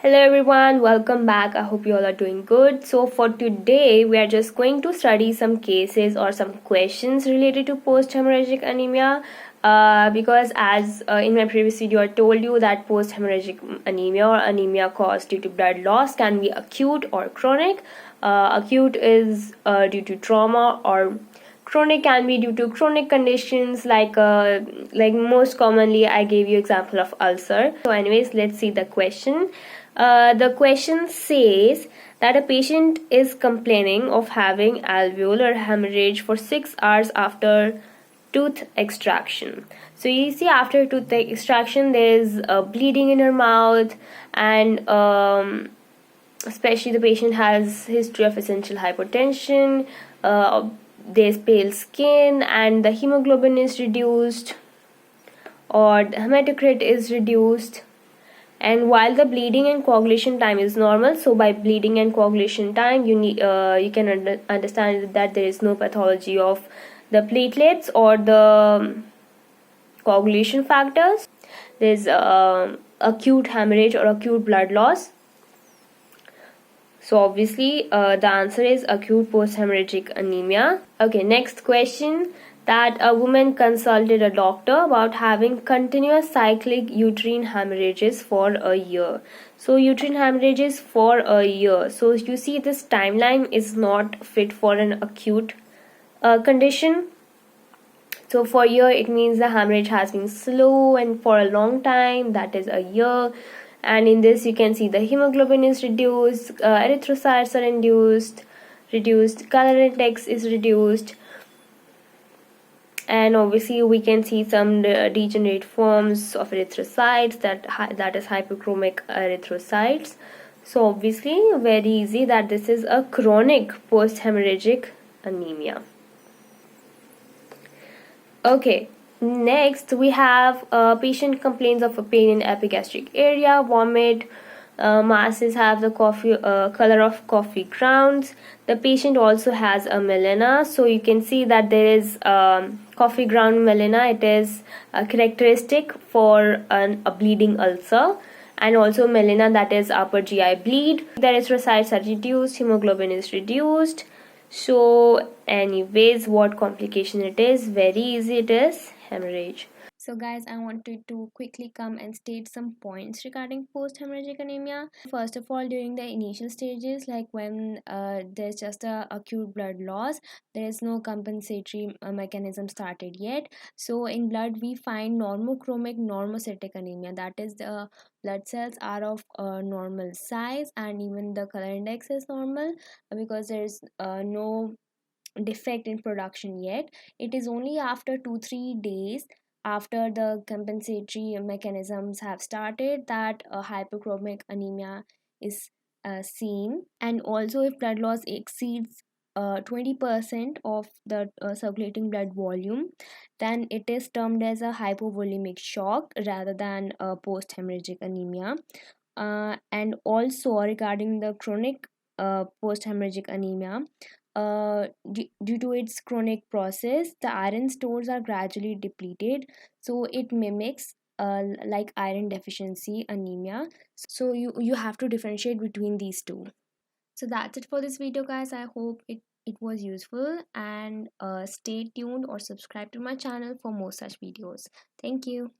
Hello everyone, welcome back. I hope you all are doing good. So for today, we are just going to study some cases or some questions related to post-hemorrhagic anemia. Because as in my previous video, I told you that post-hemorrhagic anemia or anemia caused due to blood loss can be acute or chronic. Acute is due to trauma, or chronic can be due to chronic conditions like most commonly I gave you example of ulcer. So anyways, let's see the question. The question says that a patient is complaining of having alveolar hemorrhage for 6 hours after tooth extraction. So you see, after tooth extraction there is bleeding in her mouth, and especially the patient has history of essential hypertension. There's pale skin and the hemoglobin is reduced, or the hematocrit is reduced. And while the bleeding and coagulation time is normal, so by bleeding and coagulation time you can understand that there is no pathology of the platelets or the coagulation factors. There's acute hemorrhage or acute blood loss. So obviously the answer is acute post-hemorrhagic anemia. Okay, next question. That a woman consulted a doctor about having continuous cyclic uterine hemorrhages for a year. So uterine hemorrhages for a year. So you see, this timeline is not fit for an acute condition. So for a year it means the hemorrhage has been slow and for a long time, that is a year. And in this you can see the hemoglobin is reduced, erythrocytes are reduced, color index is reduced, and obviously we can see some degenerate forms of erythrocytes, that is hyperchromic erythrocytes. So obviously very easy that this is a chronic post-hemorrhagic anemia. Okay, next we have a patient complains of a pain in epigastric area, vomit, masses have the coffee color of coffee grounds. The patient also has a melena, so you can see that there is coffee ground melena. It is characteristic for a bleeding ulcer, and also melena, that is upper GI bleed. The erythrocytes are reduced, hemoglobin is reduced. So anyways, what complication it is? Very easy, it is hemorrhage. So guys, I wanted to quickly come and state some points regarding post-hemorrhagic anemia. First of all, during the initial stages, like when there's just a acute blood loss, there is no compensatory mechanism started yet. So in blood we find normochromic normocytic anemia, that is the blood cells are of normal size and even the color index is normal, because there's no defect in production yet. It is only after 2-3 days after the compensatory mechanisms have started that hyperchromic anemia is seen. And also, if blood loss exceeds 20% of the circulating blood volume, then it is termed as a hypovolemic shock rather than a post-hemorrhagic anemia. And also regarding the chronic post-hemorrhagic anemia, due to its chronic process, the iron stores are gradually depleted, so it mimics like iron deficiency anemia. So you have to differentiate between these two. So that's it for this video, guys. I hope it was useful, and stay tuned or subscribe to my channel for more such videos. Thank you.